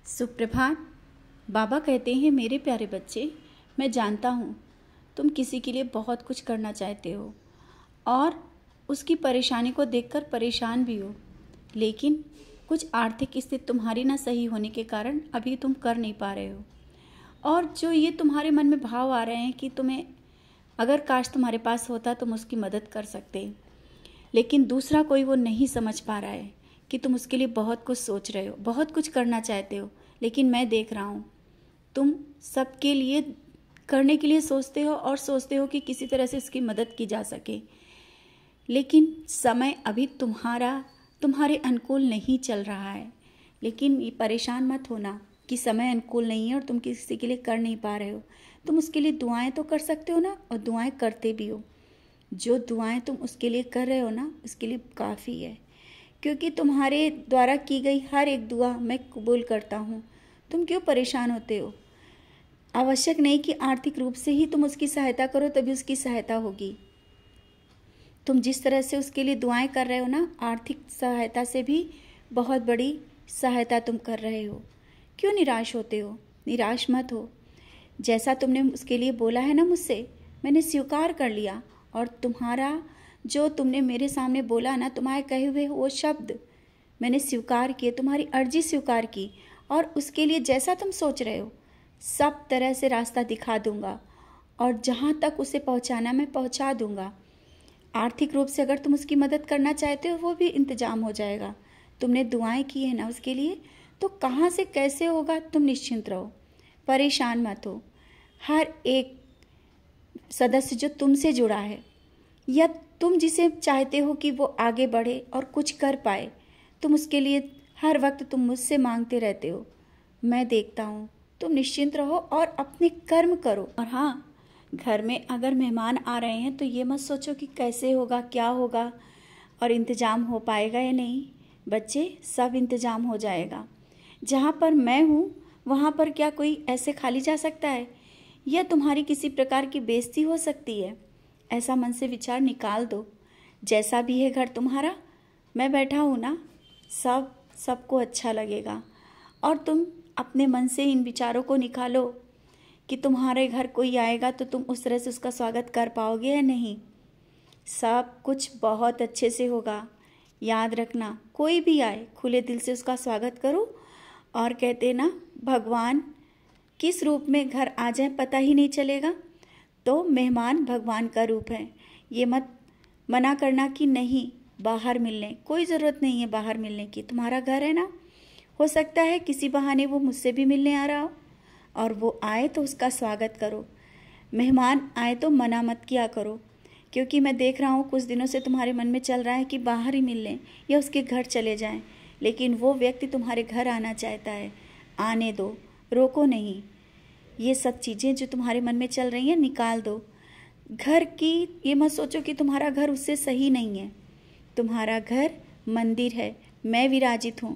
सुप्रभात। बाबा कहते हैं, मेरे प्यारे बच्चे, मैं जानता हूँ तुम किसी के लिए बहुत कुछ करना चाहते हो और उसकी परेशानी को देखकर परेशान भी हो, लेकिन कुछ आर्थिक स्थिति तुम्हारी ना सही होने के कारण अभी तुम कर नहीं पा रहे हो। और जो ये तुम्हारे मन में भाव आ रहे हैं कि तुम्हें अगर काश तुम्हारे पास होता तुम उसकी मदद कर सकते, लेकिन दूसरा कोई वो नहीं समझ पा रहा है कि तुम उसके लिए बहुत कुछ सोच रहे हो, बहुत कुछ करना चाहते हो, लेकिन मैं देख रहा हूँ तुम सबके लिए करने के लिए सोचते हो और सोचते हो कि किसी तरह से उसकी मदद की जा सके, लेकिन समय अभी तुम्हारे अनुकूल नहीं चल रहा है। लेकिन ये परेशान मत होना कि समय अनुकूल नहीं है और तुम किसी के लिए कर नहीं पा रहे हो। तुम उसके लिए दुआएं तो कर सकते हो ना, और दुआएं करते भी हो। जो दुआएं तुम उसके लिए कर रहे हो ना, उसके लिए काफ़ी है, क्योंकि तुम्हारे द्वारा की गई हर एक दुआ मैं कबूल करता हूँ। तुम क्यों परेशान होते हो? आवश्यक नहीं कि आर्थिक रूप से ही तुम उसकी सहायता करो तभी उसकी सहायता होगी। तुम जिस तरह से उसके लिए दुआएं कर रहे हो ना, आर्थिक सहायता से भी बहुत बड़ी सहायता तुम कर रहे हो। क्यों निराश होते हो? निराश मत हो। जैसा तुमने उसके लिए बोला है ना मुझसे, मैंने स्वीकार कर लिया, और तुम्हारा जो तुमने मेरे सामने बोला ना, तुम्हारे कहे हुए वो शब्द मैंने स्वीकार किए, तुम्हारी अर्जी स्वीकार की, और उसके लिए जैसा तुम सोच रहे हो सब तरह से रास्ता दिखा दूंगा, और जहाँ तक उसे पहुँचाना मैं पहुँचा दूंगा। आर्थिक रूप से अगर तुम उसकी मदद करना चाहते हो वो भी इंतजाम हो जाएगा। तुमने दुआएं की है ना उसके लिए, तो कहाँ से कैसे होगा तुम निश्चिंत रहो, परेशान मत हो। हर एक सदस्य जो तुमसे जुड़ा है या तुम जिसे चाहते हो कि वो आगे बढ़े और कुछ कर पाए, तुम उसके लिए हर वक्त तुम मुझसे मांगते रहते हो। मैं देखता हूँ, तुम निश्चिंत रहो और अपने कर्म करो। और हाँ, घर में अगर मेहमान आ रहे हैं तो ये मत सोचो कि कैसे होगा, क्या होगा और इंतज़ाम हो पाएगा या नहीं। बच्चे, सब इंतज़ाम हो जाएगा। जहाँ पर मैं हूँ वहाँ पर क्या कोई ऐसे खाली जा सकता है, या तुम्हारी किसी प्रकार की बेइज्जती हो सकती है? ऐसा मन से विचार निकाल दो। जैसा भी है घर तुम्हारा, मैं बैठा हूँ ना, सबको अच्छा लगेगा। और तुम अपने मन से इन विचारों को निकालो कि तुम्हारे घर कोई आएगा तो तुम उस तरह से उसका स्वागत कर पाओगे या नहीं। सब कुछ बहुत अच्छे से होगा। याद रखना, कोई भी आए खुले दिल से उसका स्वागत करो। और कहते ना, भगवान किस रूप में घर आ जाए पता ही नहीं चलेगा, तो मेहमान भगवान का रूप है। ये मत मना करना कि नहीं बाहर मिलने, कोई ज़रूरत नहीं है बाहर मिलने की। तुम्हारा घर है ना, हो सकता है किसी बहाने वो मुझसे भी मिलने आ रहा हो, और वो आए तो उसका स्वागत करो। मेहमान आए तो मना मत किया करो, क्योंकि मैं देख रहा हूँ कुछ दिनों से तुम्हारे मन में चल रहा है कि बाहर ही मिल लें या उसके घर चले जाएं, लेकिन वो व्यक्ति तुम्हारे घर आना चाहता है। आने दो, रोको नहीं। ये सब चीज़ें जो तुम्हारे मन में चल रही हैं निकाल दो। घर की ये मत सोचो कि तुम्हारा घर उससे सही नहीं है। तुम्हारा घर मंदिर है, मैं विराजित हूँ,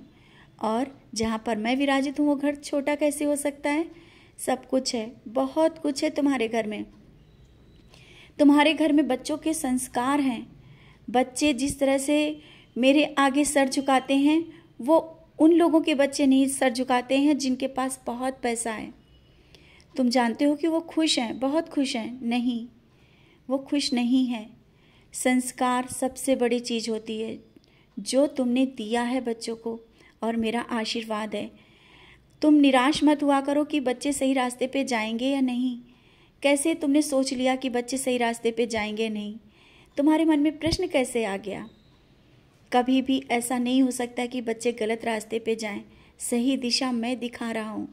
और जहाँ पर मैं विराजित हूँ वो घर छोटा कैसे हो सकता है? सब कुछ है, बहुत कुछ है तुम्हारे घर में। तुम्हारे घर में बच्चों के संस्कार हैं। बच्चे जिस तरह से मेरे आगे सर झुकाते हैं, वो उन लोगों के बच्चे नहीं सर झुकाते हैं जिनके पास बहुत पैसा है। तुम जानते हो कि वो खुश हैं, बहुत खुश हैं। नहीं, वो खुश नहीं है। संस्कार सबसे बड़ी चीज़ होती है जो तुमने दिया है बच्चों को, और मेरा आशीर्वाद है। तुम निराश मत हुआ करो कि बच्चे सही रास्ते पे जाएंगे या नहीं। कैसे तुमने सोच लिया कि बच्चे सही रास्ते पे जाएंगे नहीं? तुम्हारे मन में प्रश्न कैसे आ गया? कभी भी ऐसा नहीं हो सकता कि बच्चे गलत रास्ते पे जाएं। सही दिशा मैं दिखा रहा हूँ,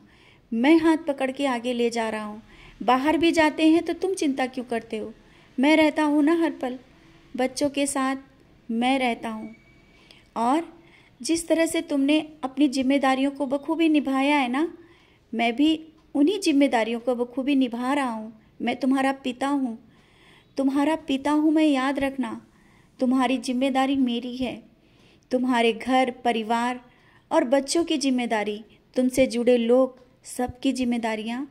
मैं हाथ पकड़ के आगे ले जा रहा हूँ। बाहर भी जाते हैं तो तुम चिंता क्यों करते हो? मैं रहता हूँ ना हर पल, बच्चों के साथ मैं रहता हूँ। और जिस तरह से तुमने अपनी जिम्मेदारियों को बखूबी निभाया है ना, मैं भी उन्हीं जिम्मेदारियों को बखूबी निभा रहा हूँ। मैं तुम्हारा पिता हूँ, तुम्हारा पिता हूँ मैं, याद रखना। तुम्हारी जिम्मेदारी मेरी है। तुम्हारे घर परिवार और बच्चों की जिम्मेदारी, तुमसे जुड़े लोग, सबकी जिम्मेदारियाँ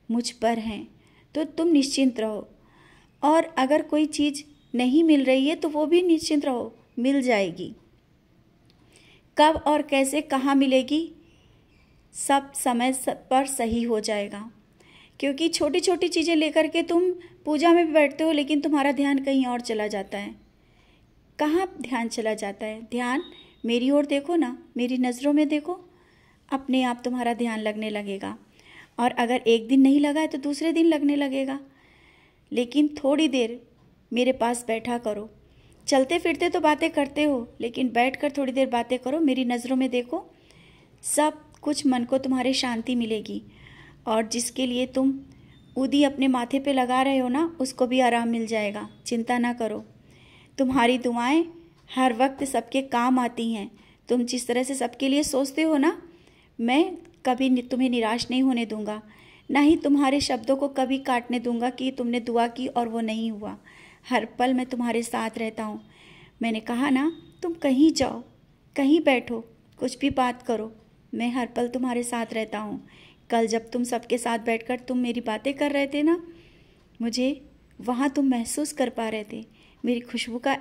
मुझ पर हैं। तो तुम निश्चिंत रहो। और अगर कोई चीज़ नहीं मिल रही है तो वो भी निश्चिंत रहो, मिल जाएगी। कब और कैसे कहाँ मिलेगी सब समय पर सही हो जाएगा। क्योंकि छोटी छोटी चीज़ें लेकर के तुम पूजा में भी बैठते हो, लेकिन तुम्हारा ध्यान कहीं और चला जाता है। कहाँ ध्यान चला जाता है? ध्यान मेरी ओर देखो ना, मेरी नज़रों में देखो, अपने आप तुम्हारा ध्यान लगने लगेगा। और अगर एक दिन नहीं लगा है तो दूसरे दिन लगने लगेगा। लेकिन थोड़ी देर मेरे पास बैठा करो। चलते फिरते तो बातें करते हो, लेकिन बैठकर थोड़ी देर बातें करो, मेरी नज़रों में देखो, सब कुछ मन को तुम्हारे शांति मिलेगी। और जिसके लिए तुम उदी अपने माथे पे लगा रहे हो ना, उसको भी आराम मिल जाएगा। चिंता ना करो। तुम्हारी दुआएं हर वक्त सबके काम आती हैं। तुम जिस तरह से सबके लिए सोचते हो ना, मैं कभी तुम्हें निराश नहीं होने दूंगा, ना ही तुम्हारे शब्दों को कभी काटने दूंगा कि तुमने दुआ की और वो नहीं हुआ। हर पल मैं तुम्हारे साथ रहता हूँ। मैंने कहा ना, तुम कहीं जाओ, कहीं बैठो, कुछ भी बात करो, मैं हर पल तुम्हारे साथ रहता हूँ। कल जब तुम सबके साथ बैठकर तुम मेरी बातें कर रहे थे ना, मुझे वहाँ तुम महसूस कर पा रहे थे, मेरी खुशबू का